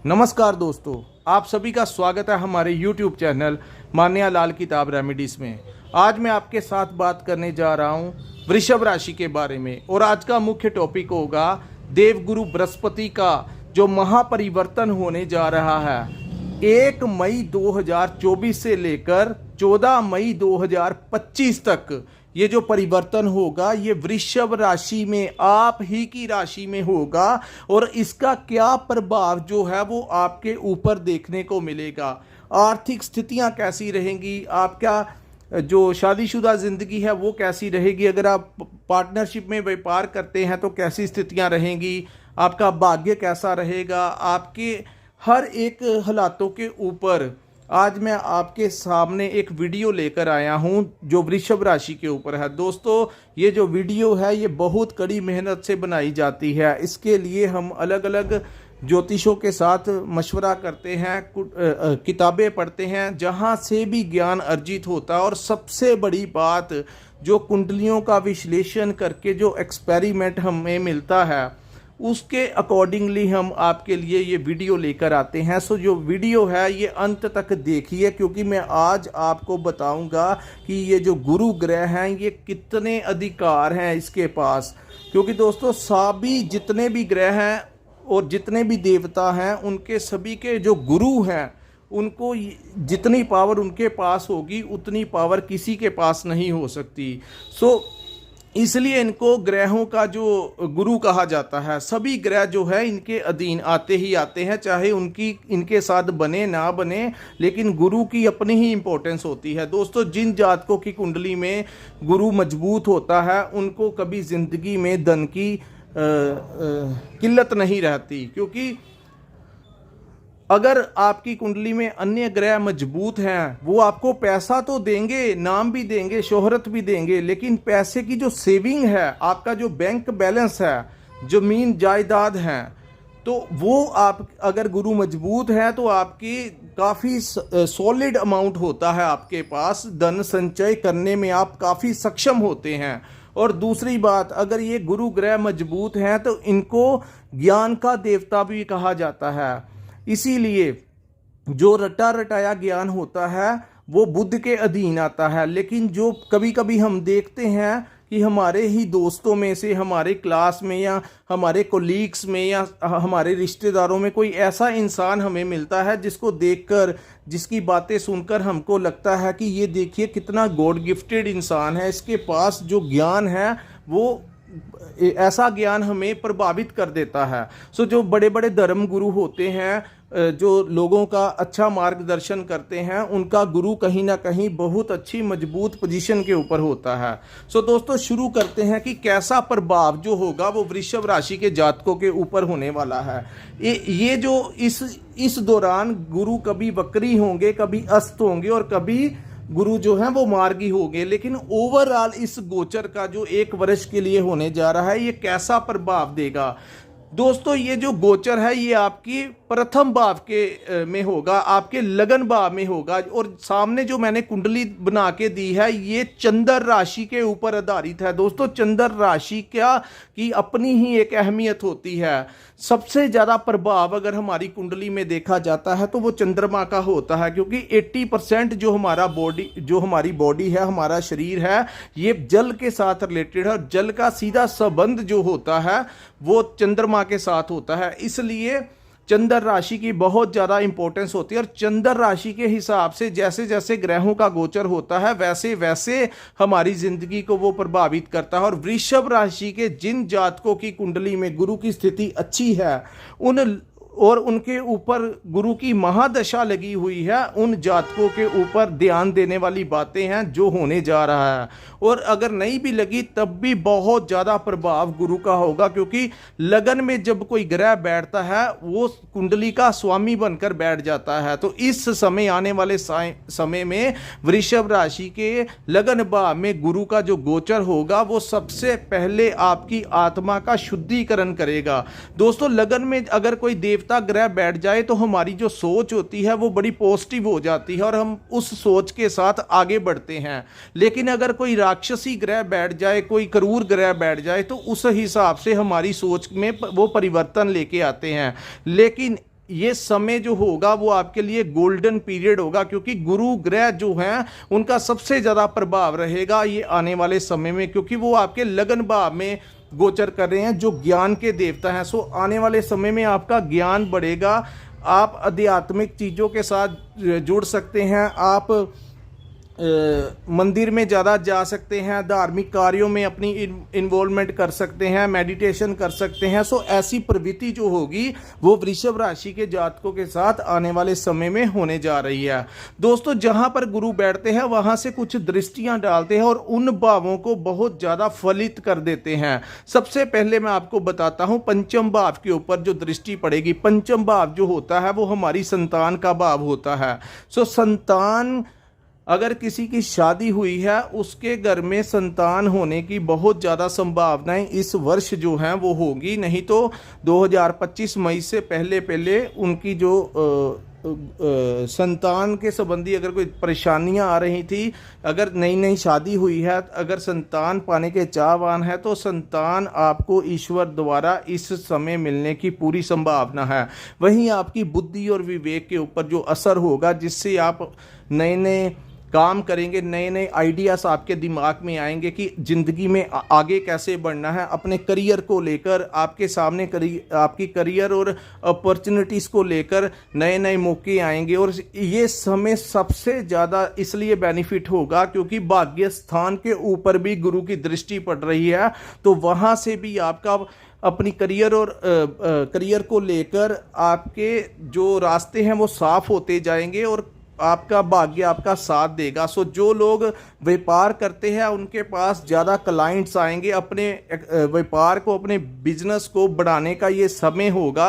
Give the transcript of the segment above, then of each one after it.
नमस्कार दोस्तों, आप सभी का स्वागत है हमारे YouTube चैनल मान्या लाल किताब रेमेडीज में। आज मैं आपके साथ बात करने जा रहा हूं वृषभ राशि के बारे में और आज का मुख्य टॉपिक होगा देवगुरु बृहस्पति का जो महापरिवर्तन होने जा रहा है 1 मई 2024 से लेकर 14 मई 2025 तक। ये जो परिवर्तन होगा ये वृषभ राशि में, आप ही की राशि में होगा और इसका क्या प्रभाव जो है वो आपके ऊपर देखने को मिलेगा। आर्थिक स्थितियां कैसी रहेंगी, आपका जो शादीशुदा ज़िंदगी है वो कैसी रहेगी, अगर आप पार्टनरशिप में व्यापार करते हैं तो कैसी स्थितियां रहेंगी, आपका भाग्य कैसा रहेगा, आपके हर एक हालातों के ऊपर आज मैं आपके सामने एक वीडियो लेकर आया हूं जो वृषभ राशि के ऊपर है। दोस्तों, ये जो वीडियो है ये बहुत कड़ी मेहनत से बनाई जाती है। इसके लिए हम अलग अलग ज्योतिषों के साथ मशवरा करते हैं, किताबें पढ़ते हैं, जहां से भी ज्ञान अर्जित होता है। और सबसे बड़ी बात, जो कुंडलियों का विश्लेषण करके जो एक्सपेरिमेंट हमें मिलता है उसके अकॉर्डिंगली हम आपके लिए ये वीडियो लेकर आते हैं। सो जो वीडियो है ये अंत तक देखिए, क्योंकि मैं आज आपको बताऊंगा कि ये जो गुरु ग्रह हैं ये कितने अधिकार हैं इसके पास। क्योंकि दोस्तों, सभी जितने भी ग्रह हैं और जितने भी देवता हैं उनके सभी के जो गुरु हैं उनको जितनी पावर उनके पास होगी उतनी पावर किसी के पास नहीं हो सकती। इसलिए इनको ग्रहों का जो गुरु कहा जाता है। सभी ग्रह जो है इनके अधीन आते ही आते हैं, चाहे इनके साथ बने ना बने, लेकिन गुरु की अपनी ही इंपॉर्टेंस होती है। दोस्तों, जिन जातकों की कुंडली में गुरु मजबूत होता है उनको कभी जिंदगी में धन की किल्लत नहीं रहती। क्योंकि अगर आपकी कुंडली में अन्य ग्रह मजबूत हैं वो आपको पैसा तो देंगे, नाम भी देंगे, शोहरत भी देंगे, लेकिन पैसे की जो सेविंग है, आपका जो बैंक बैलेंस है, जमीन जायदाद है, तो वो आप अगर गुरु मजबूत है तो आपकी काफ़ी सॉलिड अमाउंट होता है आपके पास, धन संचय करने में आप काफ़ी सक्षम होते हैं। और दूसरी बात, अगर ये गुरु ग्रह मजबूत हैं तो इनको ज्ञान का देवता भी कहा जाता है। इसीलिए जो रटा रटाया ज्ञान होता है वो बुद्ध के अधीन आता है। लेकिन जो कभी कभी हम देखते हैं कि हमारे ही दोस्तों में से, हमारे क्लास में या हमारे कोलीग्स में या हमारे रिश्तेदारों में कोई ऐसा इंसान हमें मिलता है जिसको देखकर, जिसकी बातें सुनकर हमको लगता है कि ये देखिए कितना गॉड गिफ्टेड इंसान है, इसके पास जो ज्ञान है वो ऐसा ज्ञान हमें प्रभावित कर देता है। जो बड़े बड़े धर्म गुरु होते हैं, जो लोगों का अच्छा मार्गदर्शन करते हैं, उनका गुरु कहीं ना कहीं बहुत अच्छी मजबूत पोजीशन के ऊपर होता है। दोस्तों, शुरू करते हैं कि कैसा प्रभाव जो होगा वो वृषभ राशि के जातकों के ऊपर होने वाला है। ये जो इस दौरान गुरु कभी वक्री होंगे, कभी अस्त होंगे और कभी गुरु जो है वो मार्गी होंगे। लेकिन ओवरऑल इस गोचर का जो 1 वर्ष के लिए होने जा रहा है ये कैसा प्रभाव देगा। दोस्तों, ये जो गोचर है ये आपकी प्रथम भाव के में होगा, आपके लगन भाव में होगा। और सामने जो मैंने कुंडली बना के दी है ये चंद्र राशि के ऊपर आधारित है। दोस्तों, चंद्र राशि क्या की अपनी ही एक अहमियत होती है। सबसे ज़्यादा प्रभाव अगर हमारी कुंडली में देखा जाता है तो वो चंद्रमा का होता है, क्योंकि 80% जो हमारी बॉडी है, हमारा शरीर है, ये जल के साथ रिलेटेड है। और जल का सीधा संबंध जो होता है वो चंद्रमा के साथ होता है। इसलिए चंद्र राशि की बहुत ज़्यादा इंपॉर्टेंस होती है। और चंद्र राशि के हिसाब से जैसे जैसे ग्रहों का गोचर होता है वैसे वैसे हमारी ज़िंदगी को वो प्रभावित करता है। और वृषभ राशि के जिन जातकों की कुंडली में गुरु की स्थिति अच्छी है उनके ऊपर गुरु की महादशा लगी हुई है, उन जातकों के ऊपर ध्यान देने वाली बातें हैं जो होने जा रहा है। और अगर नहीं भी लगी तब भी बहुत ज़्यादा प्रभाव गुरु का होगा, क्योंकि लगन में जब कोई ग्रह बैठता है वो कुंडली का स्वामी बनकर बैठ जाता है। तो इस समय, आने वाले समय में वृषभ राशि के लगन भाव में गुरु का जो गोचर होगा वो सबसे पहले आपकी आत्मा का शुद्धिकरण करेगा। दोस्तों, लगन में अगर कोई देवता ग्रह बैठ जाए तो हमारी जो सोच होती है वो बड़ी पॉजिटिव हो जाती है और हम उस सोच के साथ आगे बढ़ते हैं। लेकिन अगर कोई राक्षसी ग्रह बैठ जाए, कोई क्रूर ग्रह बैठ जाए, तो उस हिसाब से हमारी सोच में वो परिवर्तन लेके आते हैं। लेकिन ये समय जो होगा वो आपके लिए गोल्डन पीरियड होगा, क्योंकि गुरु ग्रह जो हैं उनका सबसे ज़्यादा प्रभाव रहेगा ये आने वाले समय में, क्योंकि वो आपके लगन भाव में गोचर कर रहे हैं जो ज्ञान के देवता हैं। सो आने वाले समय में आपका ज्ञान बढ़ेगा, आप आध्यात्मिक चीज़ों के साथ जुड़ सकते हैं, आप मंदिर में ज़्यादा जा सकते हैं, धार्मिक कार्यों में अपनी इन्वॉल्वमेंट कर सकते हैं, मेडिटेशन कर सकते हैं। सो ऐसी प्रवृत्ति जो होगी वो वृषभ राशि के जातकों के साथ आने वाले समय में होने जा रही है। दोस्तों, जहां पर गुरु बैठते हैं वहां से कुछ दृष्टियां डालते हैं और उन भावों को बहुत ज़्यादा फलित कर देते हैं। सबसे पहले मैं आपको बताता हूं पंचम भाव के ऊपर जो दृष्टि पड़ेगी। पंचम भाव जो होता है वो हमारी संतान का भाव होता है। सो संतान, अगर किसी की शादी हुई है उसके घर में संतान होने की बहुत ज़्यादा संभावनाएं इस वर्ष जो हैं वो होगी, नहीं तो 2025 मई से पहले पहले उनकी जो संतान के संबंधी अगर कोई परेशानियां आ रही थी, अगर नई नई शादी हुई है, अगर संतान पाने के चाहवान है तो संतान आपको ईश्वर द्वारा इस समय मिलने की पूरी संभावना है। वहीं आपकी बुद्धि और विवेक के ऊपर जो असर होगा, जिससे आप नए नए काम करेंगे, नए नए आइडियाज़ आपके दिमाग में आएंगे कि ज़िंदगी में आगे कैसे बढ़ना है। अपने करियर को लेकर आपके सामने आपकी करियर और अपॉर्चुनिटीज़ को लेकर नए नए मौके आएंगे। और ये समय सबसे ज़्यादा इसलिए बेनिफिट होगा क्योंकि भाग्य स्थान के ऊपर भी गुरु की दृष्टि पड़ रही है, तो वहाँ से भी आपका अपनी करियर और करियर को लेकर आपके जो रास्ते हैं वो साफ होते जाएंगे और आपका भाग्य आपका साथ देगा। सो जो लोग व्यापार करते हैं उनके पास ज़्यादा क्लाइंट्स आएंगे, अपने व्यापार को, अपने बिजनेस को बढ़ाने का ये समय होगा।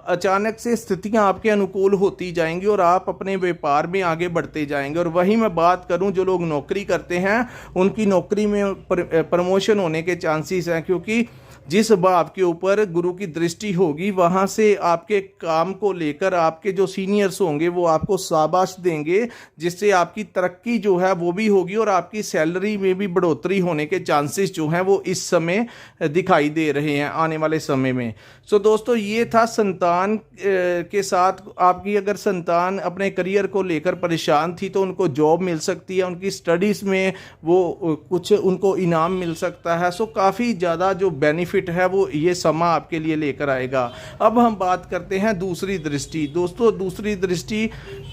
अचानक से स्थितियां आपके अनुकूल होती जाएंगी और आप अपने व्यापार में आगे बढ़ते जाएंगे। और वहीं मैं बात करूं जो लोग नौकरी करते हैं उनकी नौकरी में प्रमोशन होने के चांसेस हैं, क्योंकि जिस भाव के ऊपर गुरु की दृष्टि होगी वहाँ से आपके काम को लेकर आपके जो सीनियर्स होंगे वो आपको शाबाश देंगे, जिससे आपकी तरक्की जो है वो भी होगी और आपकी सैलरी में भी बढ़ोतरी होने के चांसेस जो हैं वो इस समय दिखाई दे रहे हैं आने वाले समय में। सो दोस्तों, ये था संतान के साथ। आपकी अगर संतान अपने करियर को लेकर परेशान थी तो उनको जॉब मिल सकती है, उनकी स्टडीज़ में वो कुछ उनको इनाम मिल सकता है। सो काफ़ी ज़्यादा जो बेनिफिट है वो ये समा आपके लिए लेकर आएगा। अब हम बात करते हैं दूसरी दृष्टि। दोस्तों, दूसरी दृष्टि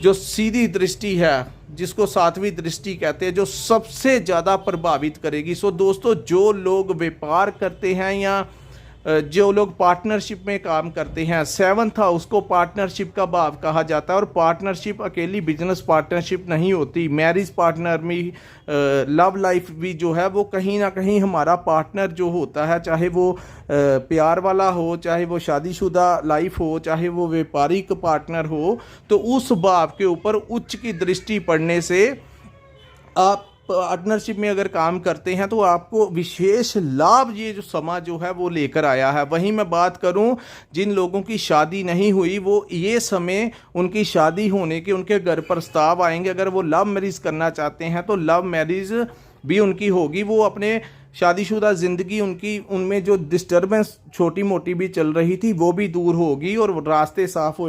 जो सीधी दृष्टि है, जिसको सातवीं दृष्टि कहते हैं, जो सबसे ज़्यादा प्रभावित करेगी। सो दोस्तों, जो लोग व्यापार करते हैं या जो लोग पार्टनरशिप में काम करते हैं, 7th हाउस को पार्टनरशिप का भाव कहा जाता है। और पार्टनरशिप अकेली बिजनेस पार्टनरशिप नहीं होती, मैरिज पार्टनर में लव लाइफ भी जो है वो कहीं ना कहीं हमारा पार्टनर जो होता है, चाहे वो प्यार वाला हो, चाहे वो शादीशुदा लाइफ हो, चाहे वो व्यापारिक पार्टनर हो, तो उस भाव के ऊपर उच्च की दृष्टि पड़ने से आप पार्टनरशिप में अगर काम करते हैं तो आपको विशेष लाभ ये जो समा जो है वो लेकर आया है। वहीं मैं बात करूं जिन लोगों की शादी नहीं हुई, वो ये समय उनकी शादी होने के उनके घर प्रस्ताव आएंगे। अगर वो लव मैरिज करना चाहते हैं तो लव मैरिज भी उनकी होगी। वो अपने शादीशुदा ज़िंदगी उनमें जो डिस्टर्बेंस छोटी मोटी भी चल रही थी वो भी दूर होगी और रास्ते साफ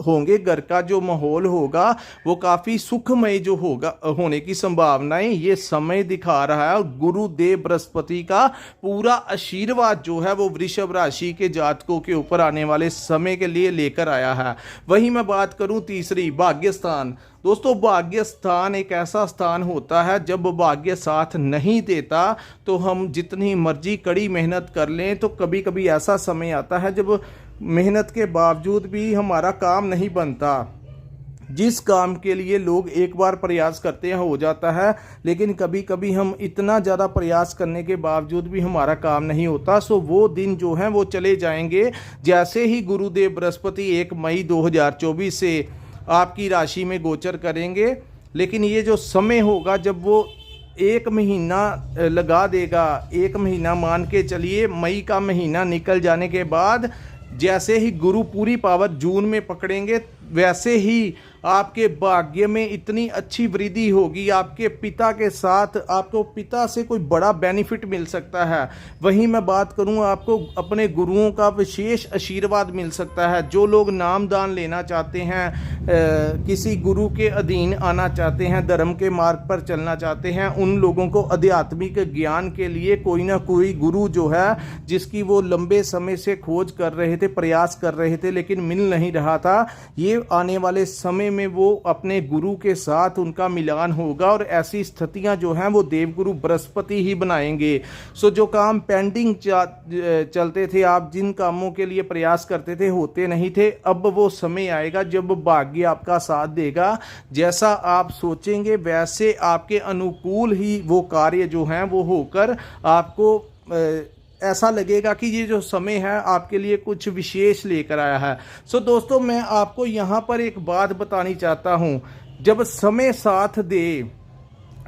होंगे। घर का जो माहौल होगा वो काफ़ी सुखमय जो होगा होने की संभावनाएं ये समय दिखा रहा है। और गुरुदेव बृहस्पति का पूरा आशीर्वाद जो है वो वृषभ राशि के जातकों के ऊपर आने वाले समय के लिए लेकर आया है। वहीं मैं बात करूं तीसरी, भाग्य स्थान। दोस्तों, भाग्य स्थान एक ऐसा स्थान होता है जब भाग्य साथ नहीं देता तो हम जितनी मर्जी कड़ी मेहनत कर लें तो कभी कभी ऐसा समय आता है जब मेहनत के बावजूद भी हमारा काम नहीं बनता। जिस काम के लिए लोग एक बार प्रयास करते हैं हो जाता है, लेकिन कभी कभी हम इतना ज़्यादा प्रयास करने के बावजूद भी हमारा काम नहीं होता। सो वो दिन जो हैं वो चले जाएंगे जैसे ही गुरुदेव बृहस्पति 1 मई 2024 से आपकी राशि में गोचर करेंगे। लेकिन ये जो समय होगा जब वो 1 महीना लगा देगा, 1 महीना मान के चलिए, मई का महीना निकल जाने के बाद जैसे ही गुरु पूरी पावर जून में पकड़ेंगे वैसे ही आपके भाग्य में इतनी अच्छी वृद्धि होगी, आपके पिता के साथ आपको पिता से कोई बड़ा बेनिफिट मिल सकता है। वहीं मैं बात करूं, आपको अपने गुरुओं का विशेष आशीर्वाद मिल सकता है। जो लोग नामदान लेना चाहते हैं, किसी गुरु के अधीन आना चाहते हैं, धर्म के मार्ग पर चलना चाहते हैं, उन लोगों को आध्यात्मिक ज्ञान के लिए कोई ना कोई गुरु जो है, जिसकी वो लंबे समय से खोज कर रहे थे, प्रयास कर रहे थे, लेकिन मिल नहीं रहा था, ये आने वाले समय में वो अपने गुरु के साथ उनका मिलान होगा और ऐसी स्थितियां जो हैं वो देवगुरु बृहस्पति ही बनाएंगे। सो जो काम पेंडिंग चलते थे, आप जिन कामों के लिए प्रयास करते थे, होते नहीं थे, अब वो समय आएगा जब भाग्य आपका साथ देगा। जैसा आप सोचेंगे वैसे आपके अनुकूल ही वो कार्य जो हैं वो होकर आपको ऐसा लगेगा कि ये जो समय है आपके लिए कुछ विशेष लेकर आया है। सो दोस्तों, मैं आपको यहाँ पर एक बात बतानी चाहता हूँ, जब समय साथ दे,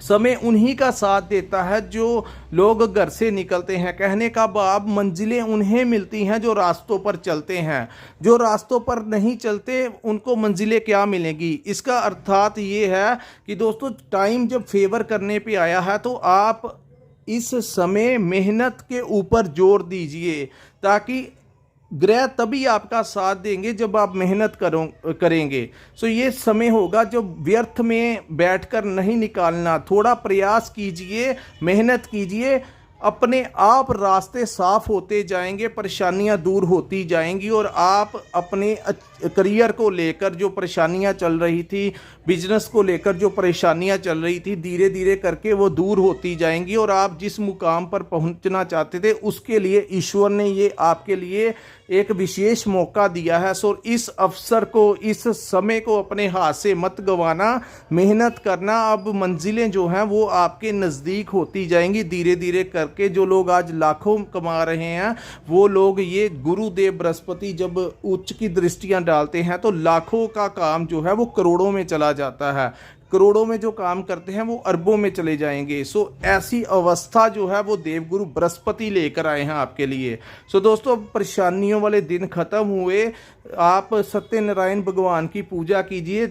समय उन्हीं का साथ देता है जो लोग घर से निकलते हैं। कहने का भाव, मंजिलें उन्हें मिलती हैं जो रास्तों पर चलते हैं। जो रास्तों पर नहीं चलते उनको मंजिलें क्या मिलेंगी। इसका अर्थात ये है कि दोस्तों, टाइम जब फेवर करने पे आया है तो आप इस समय मेहनत के ऊपर जोर दीजिए, ताकि ग्रह तभी आपका साथ देंगे जब आप मेहनत करेंगे। सो ये समय होगा जो व्यर्थ में बैठकर नहीं निकालना। थोड़ा प्रयास कीजिए, मेहनत कीजिए, अपने आप रास्ते साफ होते जाएंगे, परेशानियां दूर होती जाएंगी और आप अपने करियर को लेकर जो परेशानियां चल रही थी, बिजनेस को लेकर जो परेशानियां चल रही थी, धीरे धीरे करके वो दूर होती जाएंगी और आप जिस मुकाम पर पहुंचना चाहते थे उसके लिए ईश्वर ने ये आपके लिए एक विशेष मौका दिया है। सो इस अवसर को, इस समय को अपने हाथ से मत गंवाना, मेहनत करना। अब मंजिलें जो हैं वो आपके नज़दीक होती जाएंगी धीरे धीरे करके। जो लोग आज लाखों कमा रहे हैं, वो लोग ये गुरुदेव बृहस्पति जब उच्च की दृष्टियां डालते हैं तो लाखों का काम जो है वो करोड़ों में चला जाता है। करोड़ों में जो काम करते हैं वो अरबों में चले जाएंगे। सो ऐसी अवस्था जो है वो देवगुरु बृहस्पति लेकर आए हैं आपके लिए। सो दोस्तों, परेशानियों वाले दिन खत्म हुए। आप सत्यनारायण भगवान की पूजा कीजिए,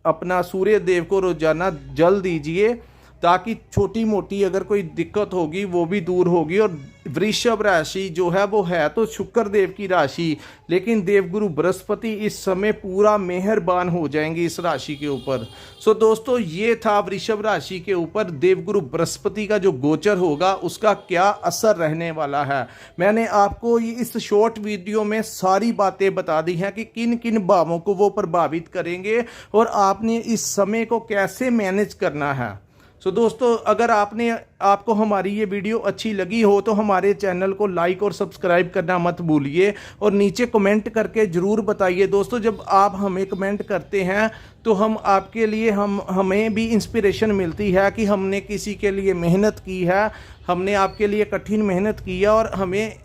अपना सूर्य देव को रोजाना जल दीजिए, ताकि छोटी मोटी अगर कोई दिक्कत होगी वो भी दूर होगी। और वृषभ राशि जो है वो है तो शुक्र देव की राशि, लेकिन देवगुरु बृहस्पति इस समय पूरा मेहरबान हो जाएंगे इस राशि के ऊपर। सो दोस्तों, ये था वृषभ राशि के ऊपर देवगुरु बृहस्पति का जो गोचर होगा उसका क्या असर रहने वाला है। मैंने आपको इस शॉर्ट वीडियो में सारी बातें बता दी हैं कि किन किन भावों को वो प्रभावित करेंगे और आपने इस समय को कैसे मैनेज करना है। सो दोस्तों, अगर आपको हमारी ये वीडियो अच्छी लगी हो तो हमारे चैनल को लाइक और सब्सक्राइब करना मत भूलिए और नीचे कमेंट करके ज़रूर बताइए। दोस्तों, जब आप हमें कमेंट करते हैं तो हम आपके लिए हमें भी इंस्पिरेशन मिलती है कि हमने किसी के लिए मेहनत की है, हमने आपके लिए कठिन मेहनत की है। और हमें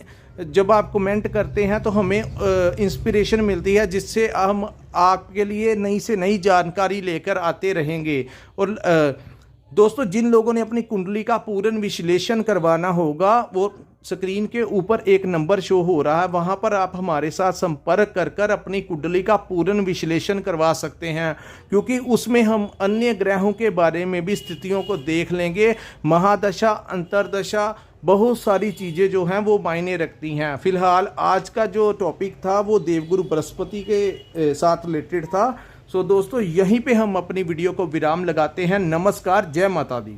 जब आप कमेंट करते हैं तो हमें इंस्पिरेशन मिलती है, जिससे हम आपके लिए नई से नई जानकारी लेकर आते रहेंगे। और दोस्तों, जिन लोगों ने अपनी कुंडली का पूर्ण विश्लेषण करवाना होगा, वो स्क्रीन के ऊपर एक नंबर शो हो रहा है, वहां पर आप हमारे साथ संपर्क कर अपनी कुंडली का पूर्ण विश्लेषण करवा सकते हैं, क्योंकि उसमें हम अन्य ग्रहों के बारे में भी स्थितियों को देख लेंगे। महादशा, अंतरदशा, बहुत सारी चीज़ें जो हैं वो मायने रखती हैं। फिलहाल आज का जो टॉपिक था वो देवगुरु बृहस्पति के साथ रिलेटेड था। सो दोस्तों, यहीं पे हम अपनी वीडियो को विराम लगाते हैं। नमस्कार, जय माता दी।